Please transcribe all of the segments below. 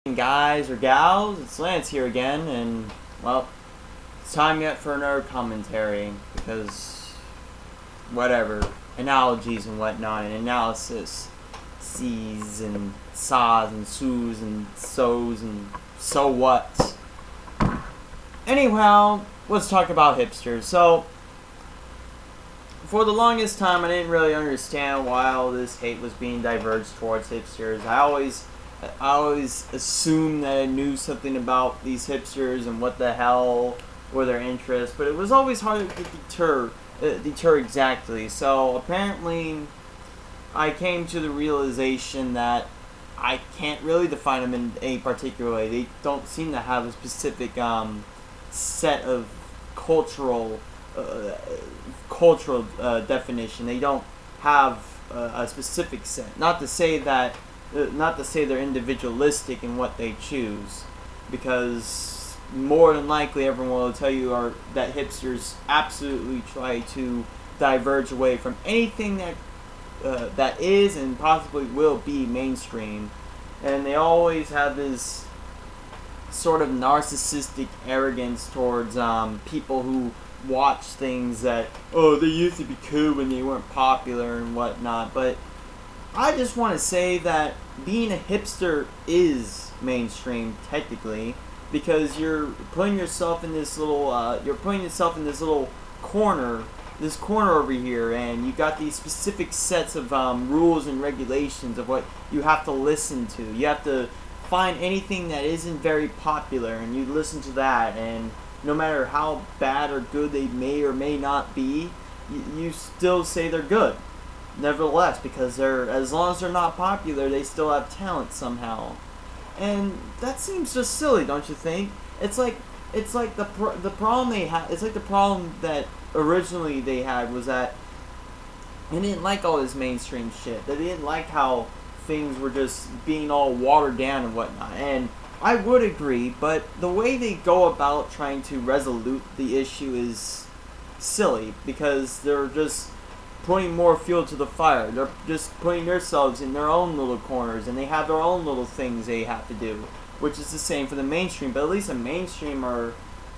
Guys or gals, it's Lance here again, and well, it's time yet for another commentary because whatever, analogies and whatnot, and analysis, sees and saws and soos and so's and so what. Anyhow, let's talk about hipsters. So, for the longest time, I didn't really understand why all this hate was being diverged towards hipsters. I always assumed that I knew something about these hipsters and what the hell were their interests, but it was always hard to deter exactly. So apparently, I came to the realization that I can't really define them in any particular way. They don't seem to have a specific set of cultural definition. They don't have a specific set. Not to say they're individualistic in what they choose, because more than likely everyone will tell you that hipsters absolutely try to diverge away from anything that is and possibly will be mainstream, and they always have this sort of narcissistic arrogance towards people who watch things that, oh, they used to be cool when they weren't popular and whatnot. But I just want to say that being a hipster is mainstream technically, because you're putting yourself in this little corner, this corner over here, and you got these specific sets of rules and regulations of what you have to listen to. You have to find anything that isn't very popular, and you listen to that, and no matter how bad or good they may or may not be, you still say they're good nevertheless, because as long as they're not popular, they still have talent somehow. And that seems just silly, don't you think? It's like the problem they had. It's like the problem that originally they had was that they didn't like all this mainstream shit. They didn't like how things were just being all watered down and whatnot. And I would agree, but the way they go about trying to resolve the issue is silly, because they're just putting more fuel to the fire. They're just putting themselves in their own little corners, and they have their own little things they have to do, which is the same for the mainstream. But at least the mainstream are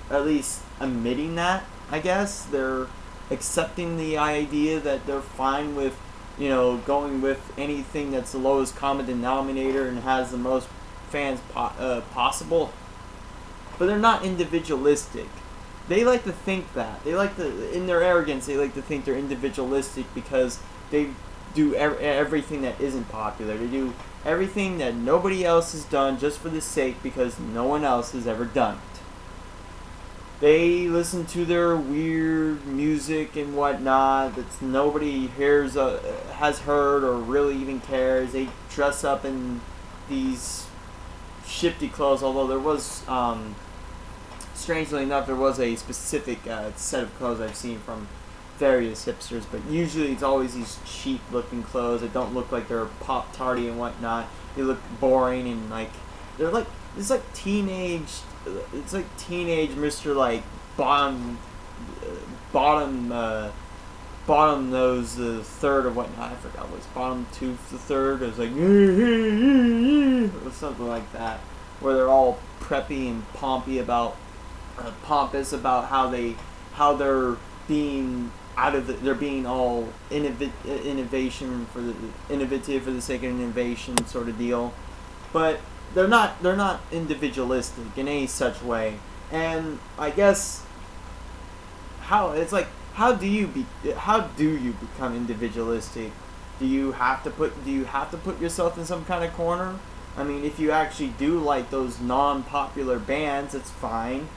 at least admitting that, I guess. They're accepting the idea that they're fine with, going with anything that's the lowest common denominator and has the most fans possible. But they're not individualistic. They like to think that. In their arrogance, they like to think they're individualistic because they do everything that isn't popular. They do everything that nobody else has done just for the sake because no one else has ever done it. They listen to their weird music and whatnot that nobody has heard or really even cares. They dress up in these shifty clothes, although there was strangely enough, there was a specific set of clothes I've seen from various hipsters, but usually it's always these cheap-looking clothes that don't look like they're pop-tarty and whatnot. They look boring and it's like teenage Mr. like bottom nose the third or whatnot. I forgot what's bottom tooth the third. It was like or something like that, where they're all preppy and pompous about how they're being they're being all innovative for the sake of innovation sort of deal, but they're not individualistic in any such way. And I guess how do you become individualistic? Do you have to put yourself in some kind of corner? I mean, if you actually do like those non-popular bands, it's fine.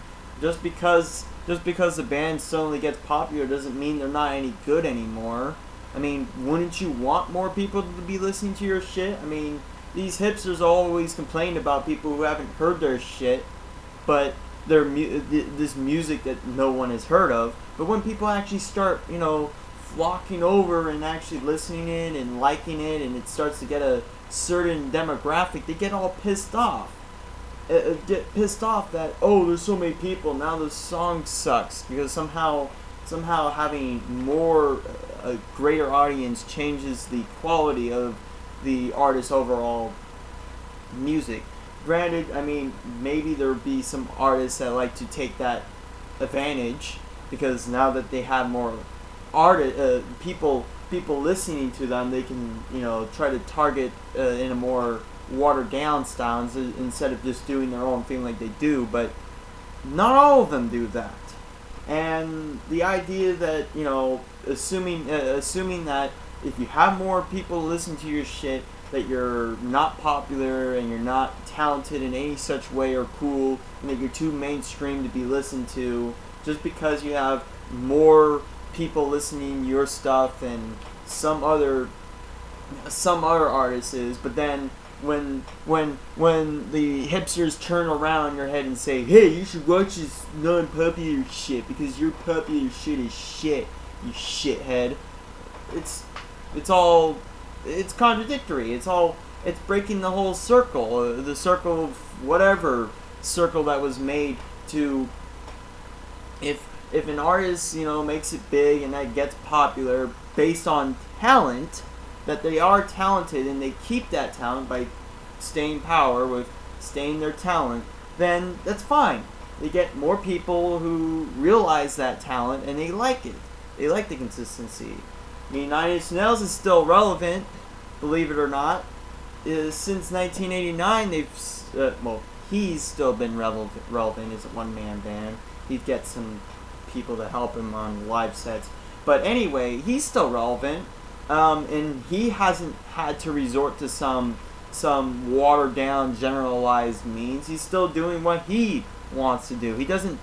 Just because the band suddenly gets popular doesn't mean they're not any good anymore. I mean, wouldn't you want more people to be listening to your shit? I mean, these hipsters always complain about people who haven't heard their shit, but this music that no one has heard of. But when people actually start, flocking over and actually listening it and liking it, and it starts to get a certain demographic, they get all pissed off. Get pissed off that, oh, there's so many people, now the song sucks, because somehow having a greater audience changes the quality of the artist's overall music. granted, I mean, maybe there would be some artists that like to take that advantage because now that they have more people listening to them, they can try to target in a more watered down styles instead of just doing their own thing like they do. But not all of them do that. And the idea that assuming that if you have more people listen to your shit, that you're not popular and you're not talented in any such way or cool, and that you're too mainstream to be listened to, just because you have more people listening to your stuff than some other artist is. But then when the hipsters turn around your head and say, hey, you should watch this non-popular shit because your popular shit is shit, you shithead. It's contradictory. It's breaking the whole circle, the circle of whatever circle that was made to. If an artist makes it big and that gets popular based on talent, that they are talented and they keep that talent by staying power with staying their talent, then that's fine. They get more people who realize that talent and they like it. They like the consistency. I mean, 9 Inch Nails is still relevant, believe it or not. Since 1989, he's still been relevant as a one-man band. He gets some people to help him on live sets. But anyway, he's still relevant, and he hasn't had to resort to some watered-down, generalized means. He's still doing what he wants to do. He doesn't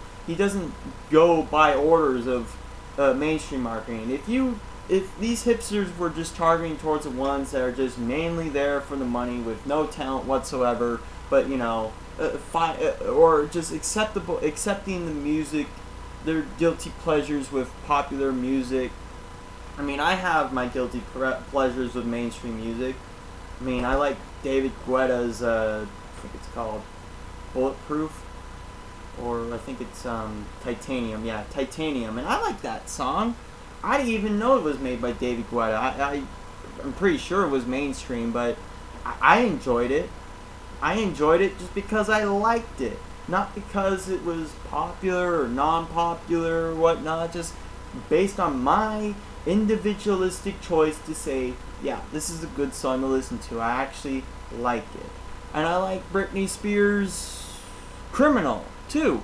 go by orders of mainstream marketing. If these hipsters were just targeting towards the ones that are just mainly there for the money with no talent whatsoever, but or just accepting the music, their guilty pleasures with popular music. I mean, I have my guilty pleasures with mainstream music. I mean, I like David Guetta's, I think it's called Bulletproof, or I think it's Titanium. Yeah, Titanium, and I like that song. I didn't even know it was made by David Guetta. I'm pretty sure it was mainstream, but I enjoyed it. I enjoyed it just because I liked it, not because it was popular or non-popular or whatnot, just based on my individualistic choice to say, yeah, this is a good song to listen to. I actually like it. And I like Britney Spears' Criminal, too.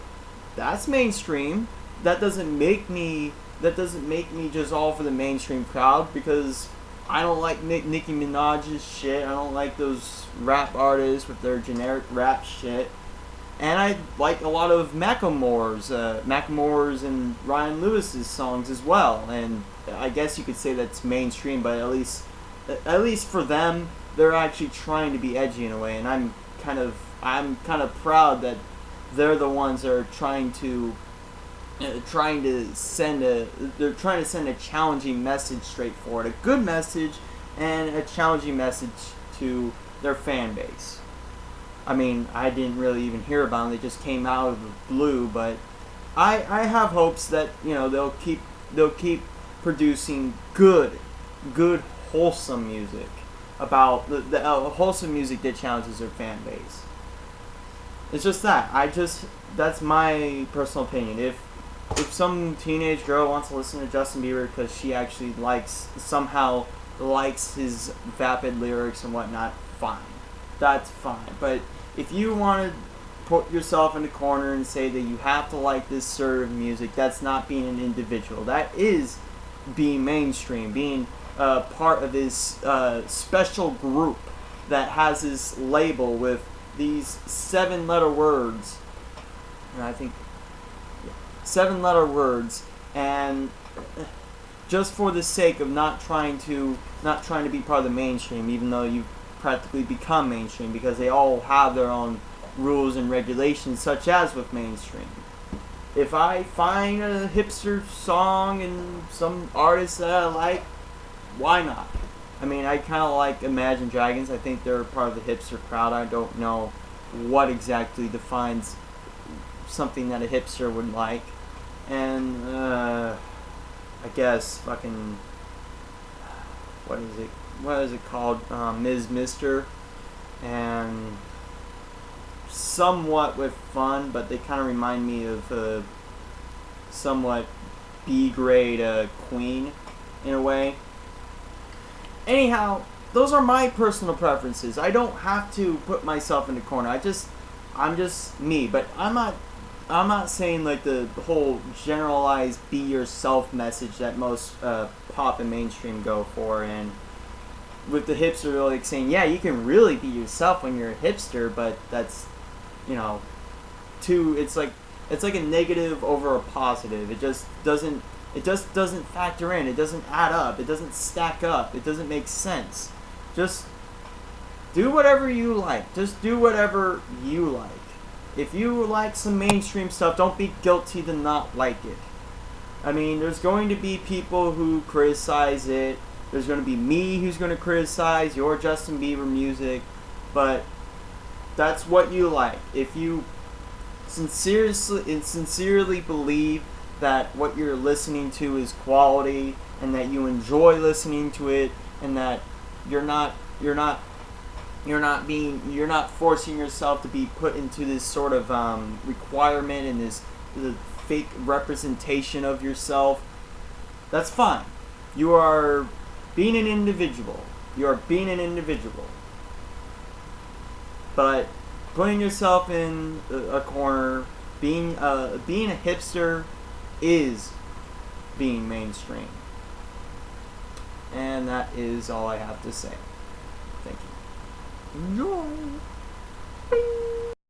That's mainstream. That doesn't make me just all for the mainstream crowd, because I don't like Nicki Minaj's shit. I don't like those rap artists with their generic rap shit. And I like a lot of Macklemore's and Ryan Lewis's songs as well. And I guess you could say that's mainstream, but at least for them, they're actually trying to be edgy in a way. And I'm kind of proud that they're the ones that are trying to send a challenging message straight forward, a good message and a challenging message to their fan base. I mean, I didn't really even hear about them; they just came out of the blue. But I have hopes that they'll keep producing good wholesome music about the wholesome music that challenges their fan base. It's just that's my personal opinion. If some teenage girl wants to listen to Justin Bieber because she actually somehow likes his vapid lyrics and whatnot, fine. That's fine. But if you want to put yourself in a corner and say that you have to like this sort of music, that's not being an individual. That is being mainstream, being part of this special group that has this label with these 7-letter words. And I think 7-letter words, and just for the sake of not trying to be part of the mainstream, even though you've practically become mainstream, because they all have their own rules and regulations, such as with mainstream. If I find a hipster song and some artist that I like, why not? I mean, I kind of like Imagine Dragons. I think they're part of the hipster crowd. I don't know what exactly defines something that a hipster would like. And I guess fucking what is it called, Ms. Mister, and somewhat with fun, but they kind of remind me of somewhat B-grade Queen in a way. Anyhow, those are my personal preferences. I don't have to put myself in the corner. I'm just me. But I'm not saying like the whole generalized be yourself message that most pop and mainstream go for, and with the hipster like saying, yeah, you can really be yourself when you're a hipster, but that's, you know, it's like a negative over a positive. It just doesn't factor in. It doesn't add up. It doesn't stack up. It doesn't make sense. Just do whatever you like. Just do whatever you like. If you like some mainstream stuff, don't be guilty to not like it. I mean, there's going to be people who criticize it. There's going to be me who's going to criticize your Justin Bieber music. But that's what you like. If you sincerely believe that what you're listening to is quality, and that you enjoy listening to it, and that you're not forcing yourself to be put into this sort of requirement and the fake representation of yourself, that's fine. You are being an individual. You are being an individual. But putting yourself in a corner, being a hipster, is being mainstream. And that is all I have to say. Thank you. Enjoy!